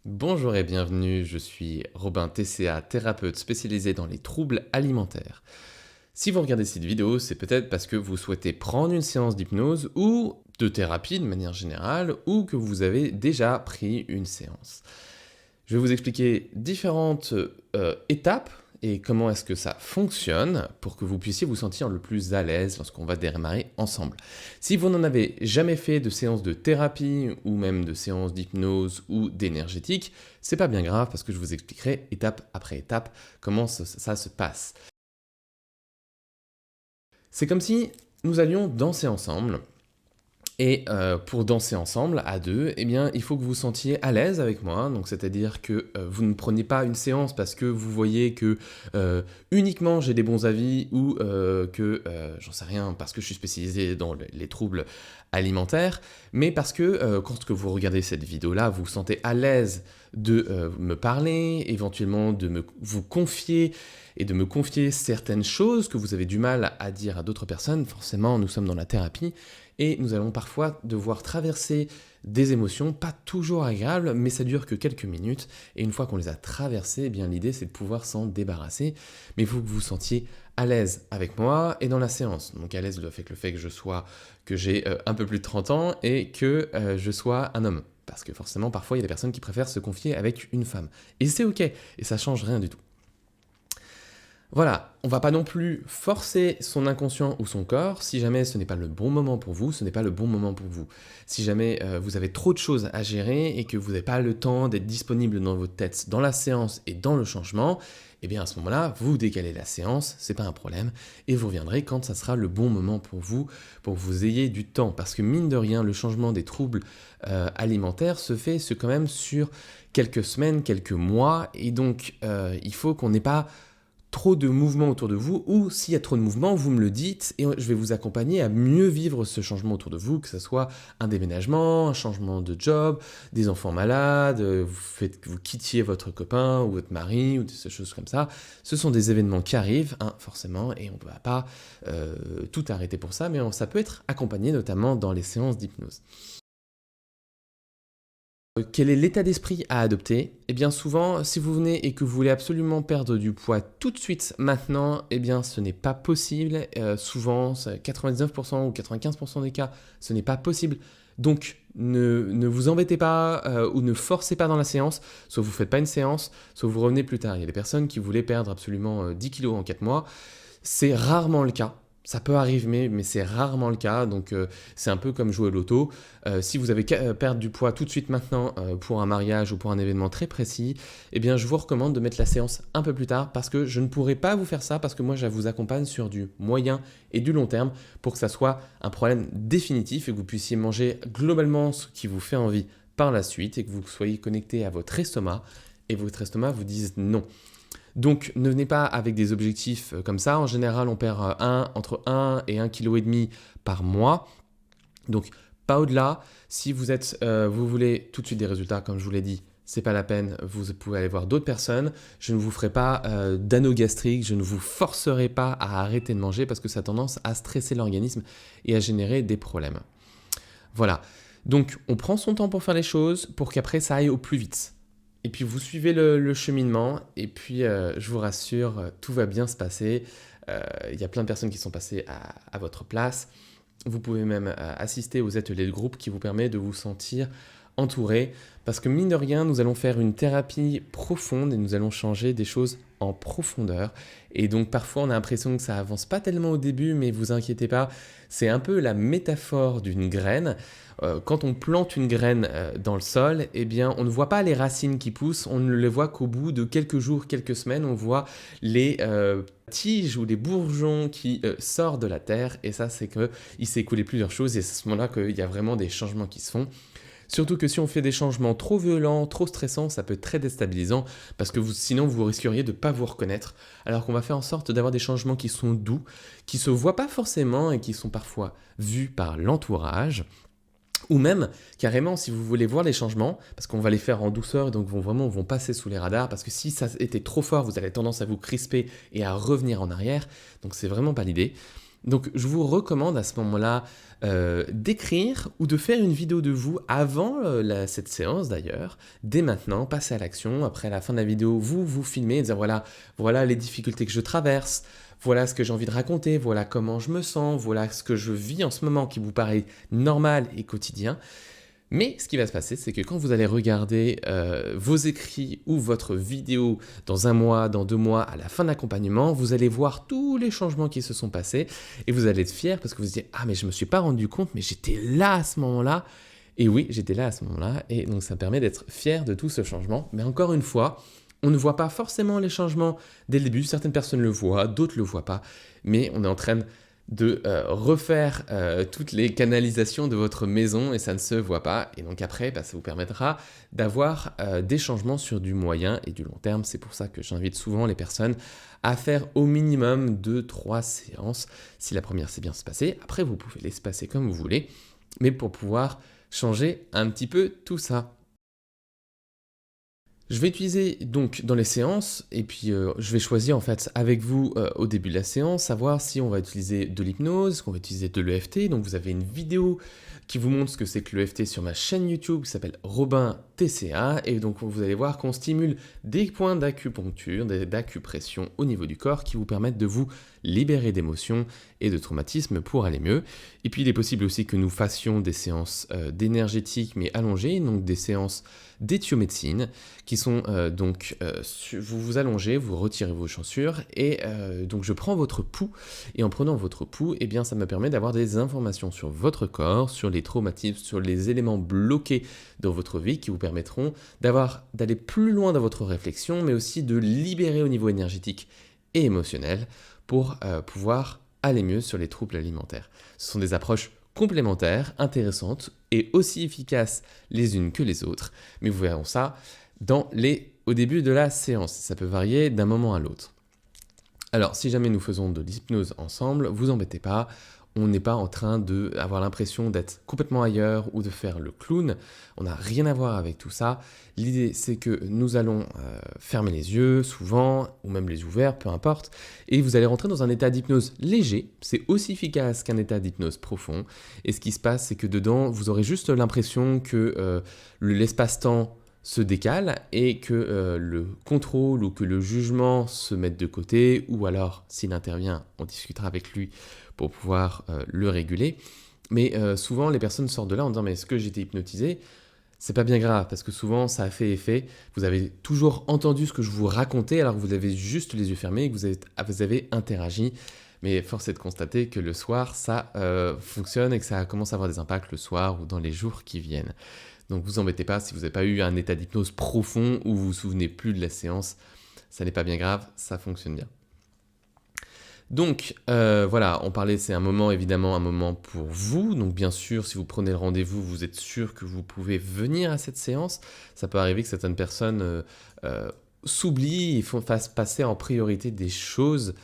Bonjour et bienvenue, je suis Robin TCA, thérapeute spécialisé dans les troubles alimentaires. Si vous regardez cette vidéo, c'est peut-être parce que vous souhaitez prendre une séance d'hypnose ou de thérapie de manière générale, ou que vous avez déjà pris une séance. Je vais vous expliquer différentes étapes et comment est-ce que ça fonctionne pour que vous puissiez vous sentir le plus à l'aise lorsqu'on va démarrer ensemble. Si vous n'en avez jamais fait de séance de thérapie ou même de séance d'hypnose ou d'énergétique, c'est pas bien grave parce que je vous expliquerai étape après étape comment ça se passe. C'est comme si nous allions danser ensemble. Et pour danser ensemble, à deux, eh bien, il faut que vous vous sentiez à l'aise avec moi. Donc, c'est-à-dire que vous ne preniez pas une séance parce que vous voyez que uniquement j'ai des bons avis ou que, j'en sais rien, parce que je suis spécialisé dans les troubles alimentaires, mais parce que quand vous regardez cette vidéo-là, vous vous sentez à l'aise de me parler, éventuellement de vous confier et de me confier certaines choses que vous avez du mal à dire à d'autres personnes. Forcément, nous sommes dans la thérapie. Et nous allons parfois devoir traverser des émotions, pas toujours agréables, mais ça dure que quelques minutes. Et une fois qu'on les a traversées, eh bien l'idée c'est de pouvoir s'en débarrasser. Mais il faut que vous vous sentiez à l'aise avec moi et dans la séance. Donc à l'aise avec le fait que j'ai un peu plus de 30 ans et que je sois un homme. Parce que forcément, parfois, il y a des personnes qui préfèrent se confier avec une femme. Et c'est ok, et ça change rien du tout. Voilà, on va pas non plus forcer son inconscient ou son corps. Si jamais ce n'est pas le bon moment pour vous, ce n'est pas le bon moment pour vous. Si jamais vous avez trop de choses à gérer et que vous n'avez pas le temps d'être disponible dans votre tête, dans la séance et dans le changement, eh bien à ce moment-là, vous décalez la séance, c'est pas un problème, et vous reviendrez quand ça sera le bon moment pour que vous ayez du temps. Parce que mine de rien, le changement des troubles alimentaires se fait quand même sur quelques semaines, quelques mois, et donc il faut qu'on n'ait pas trop de mouvements autour de vous, ou s'il y a trop de mouvements, vous me le dites, et je vais vous accompagner à mieux vivre ce changement autour de vous, que ce soit un déménagement, un changement de job, des enfants malades, vous quittiez votre copain ou votre mari, ou des choses comme ça. Ce sont des événements qui arrivent, hein, forcément, et on ne va pas tout arrêter pour ça, mais ça peut être accompagné notamment dans les séances d'hypnose. Quel est l'état d'esprit à adopter? Eh bien souvent, si vous venez et que vous voulez absolument perdre du poids tout de suite, maintenant, eh bien ce n'est pas possible. Souvent, 99% ou 95% des cas, ce n'est pas possible. Donc ne vous embêtez pas ou ne forcez pas dans la séance. Soit vous ne faites pas une séance, soit vous revenez plus tard. Il y a des personnes qui voulaient perdre absolument 10 kilos en 4 mois. C'est rarement le cas. Ça peut arriver, mais c'est rarement le cas. Donc, c'est un peu comme jouer au loto. Si vous avez perdre du poids tout de suite maintenant pour un mariage ou pour un événement très précis, eh bien, je vous recommande de mettre la séance un peu plus tard parce que je ne pourrai pas vous faire ça parce que moi, je vous accompagne sur du moyen et du long terme pour que ça soit un problème définitif et que vous puissiez manger globalement ce qui vous fait envie par la suite et que vous soyez connecté à votre estomac et votre estomac vous dise non. Donc ne venez pas avec des objectifs comme ça. En général, on perd entre 1 et 1,5 kg par mois. Donc pas au-delà. Si vous voulez tout de suite des résultats, comme je vous l'ai dit, c'est pas la peine. Vous pouvez aller voir d'autres personnes. Je ne vous ferai pas d'anneau gastrique. Je ne vous forcerai pas à arrêter de manger parce que ça a tendance à stresser l'organisme et à générer des problèmes. Voilà. Donc on prend son temps pour faire les choses pour qu'après ça aille au plus vite. Et puis vous suivez le cheminement, et puis je vous rassure, tout va bien se passer. Il y a plein de personnes qui sont passées à votre place. Vous pouvez même assister aux ateliers de groupe qui vous permet de vous sentir entouré. Parce que mine de rien, nous allons faire une thérapie profonde et nous allons changer des choses en profondeur. Et donc parfois on a l'impression que ça avance pas tellement au début, mais vous inquiétez pas, c'est un peu la métaphore d'une graine. Quand on plante une graine dans le sol, eh bien on ne voit pas les racines qui poussent, on ne les voit qu'au bout de quelques jours, quelques semaines, on voit les tiges ou les bourgeons qui sortent de la terre, et ça c'est qu'il s'est écoulé plusieurs choses, et c'est à ce moment-là qu'il y a vraiment des changements qui se font. Surtout que si on fait des changements trop violents, trop stressants, ça peut être très déstabilisant parce que sinon vous risqueriez de ne pas vous reconnaître. Alors qu'on va faire en sorte d'avoir des changements qui sont doux, qui ne se voient pas forcément et qui sont parfois vus par l'entourage. Ou même, carrément, si vous voulez voir les changements, parce qu'on va les faire en douceur, donc vont passer sous les radars, parce que si ça était trop fort, vous avez tendance à vous crisper et à revenir en arrière, donc c'est vraiment pas l'idée. Donc je vous recommande à ce moment-là d'écrire ou de faire une vidéo de vous avant cette séance d'ailleurs, dès maintenant, passez à l'action. Après la fin de la vidéo, vous filmez et dire voilà les difficultés que je traverse, voilà ce que j'ai envie de raconter, voilà comment je me sens, voilà ce que je vis en ce moment qui vous paraît normal et quotidien. Mais ce qui va se passer, c'est que quand vous allez regarder vos écrits ou votre vidéo dans 1 mois, dans 2 mois, à la fin de l'accompagnement, vous allez voir tous les changements qui se sont passés et vous allez être fier parce que vous vous dites « Ah, mais je ne me suis pas rendu compte, mais j'étais là à ce moment-là ». Et oui, j'étais là à ce moment-là et donc ça permet d'être fier de tout ce changement. Mais encore une fois, on ne voit pas forcément les changements dès le début. Certaines personnes le voient, d'autres ne le voient pas. Mais on est en train de refaire toutes les canalisations de votre maison et ça ne se voit pas. Et donc après, ça vous permettra d'avoir des changements sur du moyen et du long terme. C'est pour ça que j'invite souvent les personnes à faire au minimum 2-3 séances. Si la première s'est bien se passer, après vous pouvez l'espacer comme vous voulez, mais pour pouvoir changer un petit peu tout ça. Je vais utiliser donc dans les séances, et puis je vais choisir en fait avec vous au début de la séance, savoir si on va utiliser de l'hypnose, qu'on va utiliser de l'EFT. Donc vous avez une vidéo qui vous montre ce que c'est que l'EFT sur ma chaîne YouTube qui s'appelle Robin TCA. Et donc vous allez voir qu'on stimule des points d'acupuncture, d'acupression au niveau du corps qui vous permettent de vous libérer d'émotions et de traumatismes pour aller mieux. Et puis il est possible aussi que nous fassions des séances d'énergétique mais allongées, donc des séances d'éthiomédecine qui sont vous vous allongez, vous retirez vos chaussures et donc je prends votre pouls et en prenant votre pouls, eh bien ça me permet d'avoir des informations sur votre corps, sur les traumatismes, sur les éléments bloqués dans votre vie qui vous permettront d'aller plus loin dans votre réflexion mais aussi de libérer au niveau énergétique et émotionnel pour pouvoir aller mieux sur les troubles alimentaires. Ce sont des approches complémentaires, intéressantes et aussi efficaces les unes que les autres, mais vous verrez ça au début de la séance. Ça peut varier d'un moment à l'autre. Alors, si jamais nous faisons de l'hypnose ensemble, vous embêtez pas, on n'est pas en train d'avoir l'impression d'être complètement ailleurs ou de faire le clown. On n'a rien à voir avec tout ça. L'idée, c'est que nous allons fermer les yeux, souvent, ou même les ouverts, peu importe, et vous allez rentrer dans un état d'hypnose léger. C'est aussi efficace qu'un état d'hypnose profond. Et ce qui se passe, c'est que dedans, vous aurez juste l'impression que l'espace-temps se décale et que le contrôle ou que le jugement se mette de côté, ou alors, s'il intervient, on discutera avec lui pour pouvoir le réguler. Mais souvent, les personnes sortent de là en disant « mais est-ce que j'ai été hypnotisé ?» C'est pas bien grave, parce que souvent, ça a fait effet. Vous avez toujours entendu ce que je vous racontais, alors que vous avez juste les yeux fermés et que vous avez interagi. Mais force est de constater que le soir, ça fonctionne et que ça commence à avoir des impacts le soir ou dans les jours qui viennent. Donc vous embêtez pas si vous n'avez pas eu un état d'hypnose profond ou vous vous souvenez plus de la séance. Ça n'est pas bien grave, ça fonctionne bien. Donc voilà, on parlait, c'est évidemment un moment pour vous. Donc bien sûr, si vous prenez le rendez-vous, vous êtes sûr que vous pouvez venir à cette séance. Ça peut arriver que certaines personnes s'oublient et fassent passer en priorité des choses,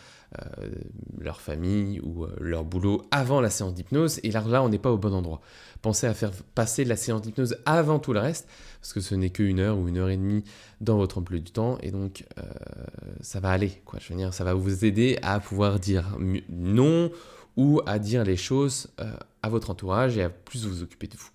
leur famille ou leur boulot avant la séance d'hypnose. Et là, on n'est pas au bon endroit. Pensez à faire passer la séance d'hypnose avant tout le reste, parce que ce n'est que 1 heure ou 1h30 dans votre emploi du temps, et donc ça va aller, quoi. Je veux dire, ça va vous aider à pouvoir dire non ou à dire les choses à votre entourage et à plus vous occuper de vous.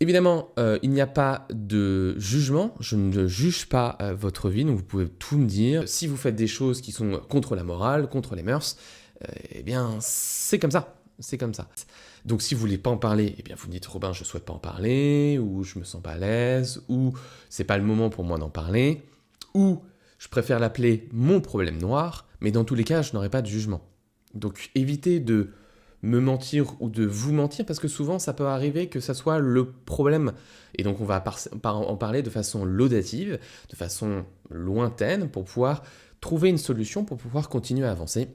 Évidemment, il n'y a pas de jugement, je ne juge pas votre vie, donc vous pouvez tout me dire. Si vous faites des choses qui sont contre la morale, contre les mœurs, eh bien c'est comme ça, c'est comme ça. Donc si vous voulez pas en parler, eh bien vous me dites Robin, je souhaite pas en parler, ou je me sens pas à l'aise, ou c'est pas le moment pour moi d'en parler, ou je préfère l'appeler mon problème noir, mais dans tous les cas, je n'aurai pas de jugement. Donc évitez de me mentir ou de vous mentir, parce que souvent ça peut arriver que ça soit le problème. Et donc on va en parler de façon laudative, de façon lointaine, pour pouvoir trouver une solution, pour pouvoir continuer à avancer.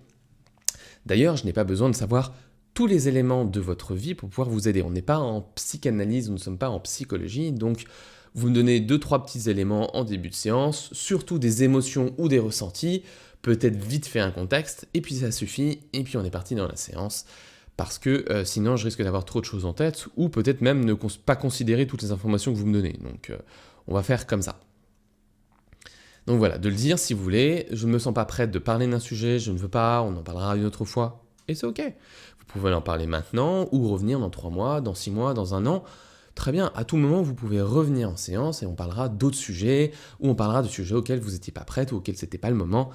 D'ailleurs, je n'ai pas besoin de savoir tous les éléments de votre vie pour pouvoir vous aider. On n'est pas en psychanalyse, nous ne sommes pas en psychologie, donc vous me donnez 2-3 petits éléments en début de séance, surtout des émotions ou des ressentis, peut-être vite fait un contexte, et puis ça suffit, et puis on est parti dans la séance. Parce que sinon je risque d'avoir trop de choses en tête, ou peut-être même ne pas considérer toutes les informations que vous me donnez. Donc on va faire comme ça. Donc voilà, de le dire si vous voulez, je ne me sens pas prête de parler d'un sujet, je ne veux pas, on en parlera une autre fois, et c'est ok. Vous pouvez en parler maintenant, ou revenir dans 3 mois, dans 6 mois, dans un an. Très bien, à tout moment, vous pouvez revenir en séance et on parlera d'autres sujets, ou on parlera de sujets auxquels vous n'étiez pas prête ou auxquels ce n'était pas le moment,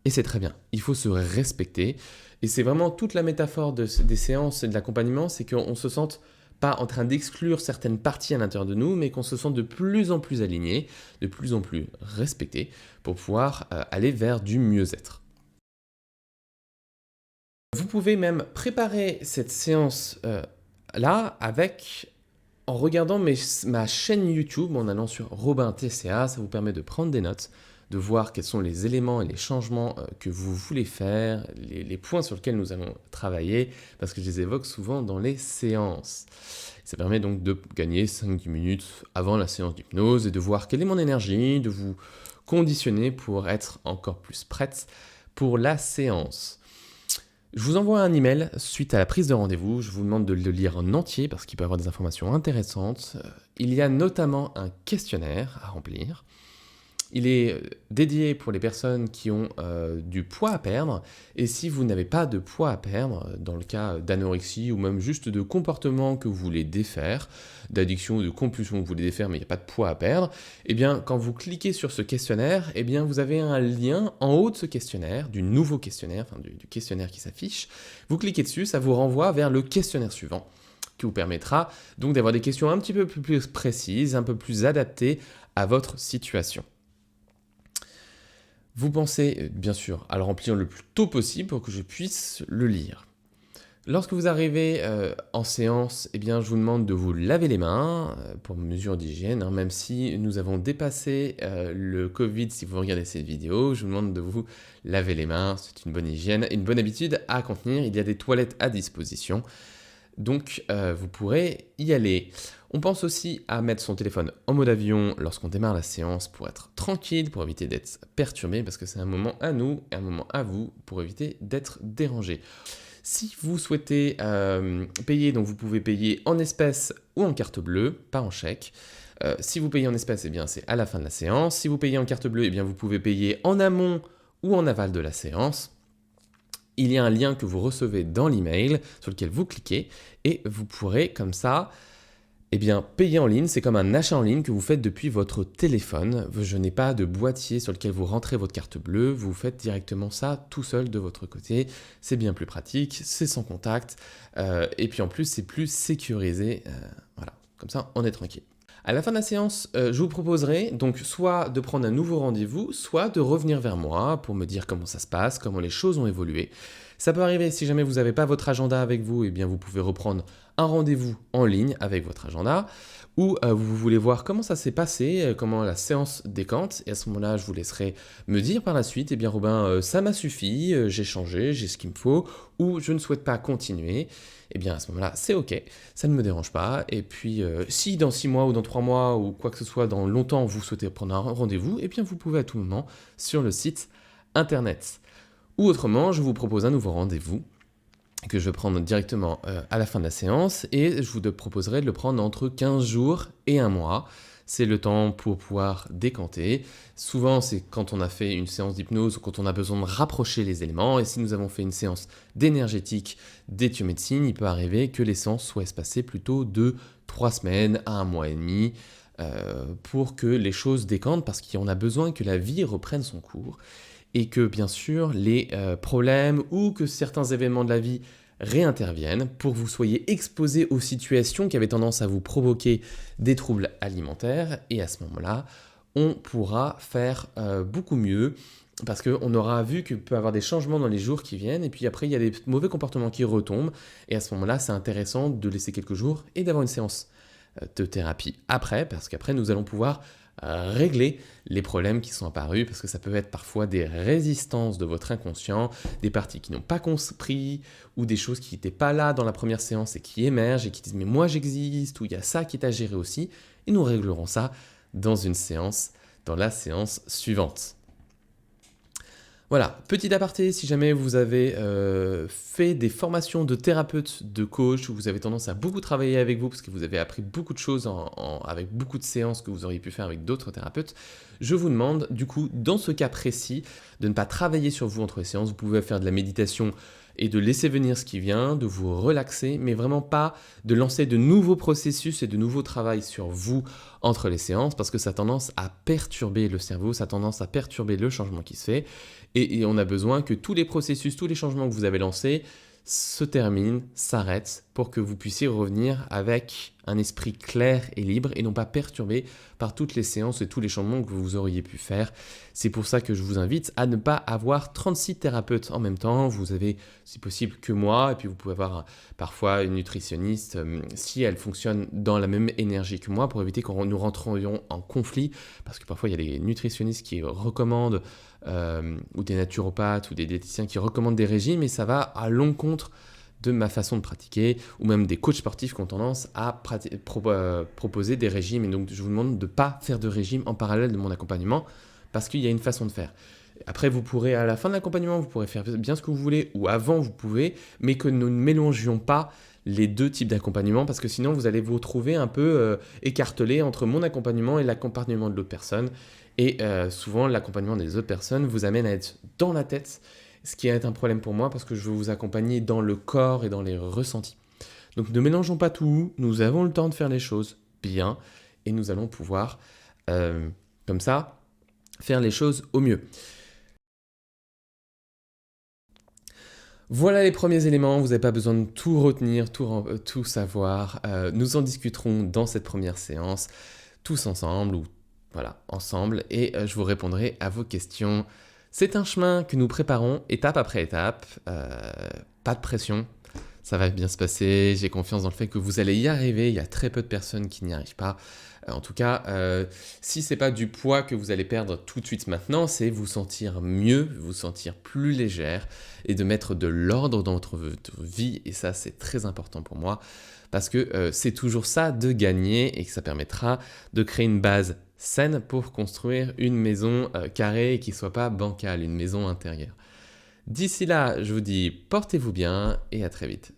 et c'est très bien. Il faut se respecter, et c'est vraiment toute la métaphore des séances et de l'accompagnement, c'est qu'on se sente pas en train d'exclure certaines parties à l'intérieur de nous, mais qu'on se sente de plus en plus aligné, de plus en plus respecté, pour pouvoir aller vers du mieux-être. Vous pouvez même préparer cette séance là en regardant ma chaîne YouTube, en allant sur Robin TCA, ça vous permet de prendre des notes, de voir quels sont les éléments et les changements que vous voulez faire, les points sur lesquels nous allons travailler, parce que je les évoque souvent dans les séances. Ça permet donc de gagner 5-10 minutes avant la séance d'hypnose et de voir quelle est mon énergie, de vous conditionner pour être encore plus prête pour la séance. Je vous envoie un email suite à la prise de rendez-vous. Je vous demande de le lire en entier parce qu'il peut y avoir des informations intéressantes. Il y a notamment un questionnaire à remplir. Il est dédié pour les personnes qui ont du poids à perdre. Et si vous n'avez pas de poids à perdre, dans le cas d'anorexie ou même juste de comportement que vous voulez défaire, d'addiction ou de compulsion que vous voulez défaire mais il n'y a pas de poids à perdre, eh bien quand vous cliquez sur ce questionnaire, eh bien vous avez un lien en haut de ce questionnaire, du nouveau questionnaire, enfin du questionnaire qui s'affiche. Vous cliquez dessus, ça vous renvoie vers le questionnaire suivant, qui vous permettra donc d'avoir des questions un petit peu plus précises, un peu plus adaptées à votre situation. Vous pensez, bien sûr, à le remplir le plus tôt possible pour que je puisse le lire. Lorsque vous arrivez en séance, eh bien, je vous demande de vous laver les mains pour mesure d'hygiène, hein, même si nous avons dépassé le Covid, si vous regardez cette vidéo, je vous demande de vous laver les mains, c'est une bonne hygiène, une bonne habitude à contenir, il y a des toilettes à disposition. Donc, vous pourrez y aller. On pense aussi à mettre son téléphone en mode avion lorsqu'on démarre la séance pour être tranquille, pour éviter d'être perturbé, parce que c'est un moment à nous et un moment à vous pour éviter d'être dérangé. Si vous souhaitez payer, donc vous pouvez payer en espèces ou en carte bleue, pas en chèque. Si vous payez en espèces, eh bien c'est à la fin de la séance. Si vous payez en carte bleue, eh bien vous pouvez payer en amont ou en aval de la séance. Il y a un lien que vous recevez dans l'email sur lequel vous cliquez et vous pourrez comme ça payer en ligne. C'est comme un achat en ligne que vous faites depuis votre téléphone. Je n'ai pas de boîtier sur lequel vous rentrez votre carte bleue. Vous faites directement ça tout seul de votre côté. C'est bien plus pratique, c'est sans contact et puis en plus c'est plus sécurisé. Voilà, comme ça on est tranquille. À la fin de la séance, je vous proposerai donc soit de prendre un nouveau rendez-vous, soit de revenir vers moi pour me dire comment ça se passe, comment les choses ont évolué. Ça peut arriver, si jamais vous n'avez pas votre agenda avec vous, eh bien vous pouvez reprendre un rendez-vous en ligne avec votre agenda, ou vous voulez voir comment ça s'est passé, comment la séance décante, et à ce moment-là, je vous laisserai me dire par la suite, eh bien Robin, ça m'a suffi, j'ai changé, j'ai ce qu'il me faut, ou je ne souhaite pas continuer. Eh bien à ce moment-là, c'est ok, ça ne me dérange pas. Et puis, si dans 6 mois ou dans 3 mois ou quoi que ce soit, dans longtemps, vous souhaitez prendre un rendez-vous, eh bien vous pouvez à tout moment sur le site internet. Ou autrement, je vous propose un nouveau rendez-vous que je vais prendre directement à la fin de la séance et je vous proposerai de le prendre entre 15 jours et 1 mois. C'est le temps pour pouvoir décanter. Souvent, c'est quand on a fait une séance d'hypnose ou quand on a besoin de rapprocher les éléments. Et si nous avons fait une séance d'énergétique, d'éthiomédecine, il peut arriver que les séances soient espacées plutôt de 3 semaines à 1 mois et demi pour que les choses décantent parce qu'on a besoin que la vie reprenne son cours et que bien sûr les problèmes ou que certains événements de la vie réinterviennent pour que vous soyez exposés aux situations qui avaient tendance à vous provoquer des troubles alimentaires et à ce moment-là, on pourra faire beaucoup mieux parce qu'on aura vu qu'il peut y avoir des changements dans les jours qui viennent et puis après il y a des mauvais comportements qui retombent et à ce moment-là c'est intéressant de laisser quelques jours et d'avoir une séance de thérapie après parce qu'après nous allons pouvoir régler les problèmes qui sont apparus parce que ça peut être parfois des résistances de votre inconscient, des parties qui n'ont pas compris ou des choses qui n'étaient pas là dans la première séance et qui émergent et qui disent mais moi j'existe ou il y a ça qui est à gérer aussi et nous réglerons ça dans la séance suivante. Voilà, petit aparté, si jamais vous avez fait des formations de thérapeute, de coach, ou vous avez tendance à beaucoup travailler avec vous parce que vous avez appris beaucoup de choses avec beaucoup de séances que vous auriez pu faire avec d'autres thérapeutes, je vous demande du coup, dans ce cas précis, de ne pas travailler sur vous entre les séances. Vous pouvez faire de la méditation et de laisser venir ce qui vient, de vous relaxer, mais vraiment pas de lancer de nouveaux processus et de nouveaux travaux sur vous entre les séances parce que ça a tendance à perturber le cerveau, ça a tendance à perturber le changement qui se fait. Et on a besoin que tous les processus, tous les changements que vous avez lancés se terminent, s'arrêtent, pour que vous puissiez revenir avec un esprit clair et libre et non pas perturbé par toutes les séances et tous les changements que vous auriez pu faire. C'est pour ça que je vous invite à ne pas avoir 36 thérapeutes en même temps. Vous avez, si possible, que moi, et puis vous pouvez avoir parfois une nutritionniste si elle fonctionne dans la même énergie que moi pour éviter que nous rentrions en conflit, parce que parfois il y a des nutritionnistes qui recommandent ou des naturopathes ou des diététiciens qui recommandent des régimes et ça va à l'encontre de ma façon de pratiquer, ou même des coachs sportifs qui ont tendance à proposer des régimes. Et donc, je vous demande de ne pas faire de régime en parallèle de mon accompagnement parce qu'il y a une façon de faire. Après, vous pourrez, à la fin de l'accompagnement, vous pourrez faire bien ce que vous voulez, ou avant, vous pouvez, mais que nous ne mélangions pas les deux types d'accompagnement parce que sinon, vous allez vous retrouver un peu écartelé entre mon accompagnement et l'accompagnement de l'autre personne. Et souvent, l'accompagnement des autres personnes vous amène à être dans la tête, ce qui est un problème pour moi parce que je veux vous accompagner dans le corps et dans les ressentis. Donc ne mélangeons pas tout, nous avons le temps de faire les choses bien et nous allons pouvoir, comme ça, faire les choses au mieux. Voilà les premiers éléments, vous n'avez pas besoin de tout retenir, tout savoir. Nous en discuterons dans cette première séance, tous ensemble, ou voilà, ensemble, et je vous répondrai à vos questions. C'est un chemin que nous préparons étape après étape, pas de pression, ça va bien se passer, j'ai confiance dans le fait que vous allez y arriver, il y a très peu de personnes qui n'y arrivent pas. En tout cas, si c'est pas du poids que vous allez perdre tout de suite maintenant, c'est vous sentir mieux, vous sentir plus légère et de mettre de l'ordre dans votre vie. Et ça, c'est très important pour moi parce que c'est toujours ça de gagner et que ça permettra de créer une base saine pour construire une maison carrée et qui ne soit pas bancale, une maison intérieure. D'ici là, je vous dis portez-vous bien et à très vite.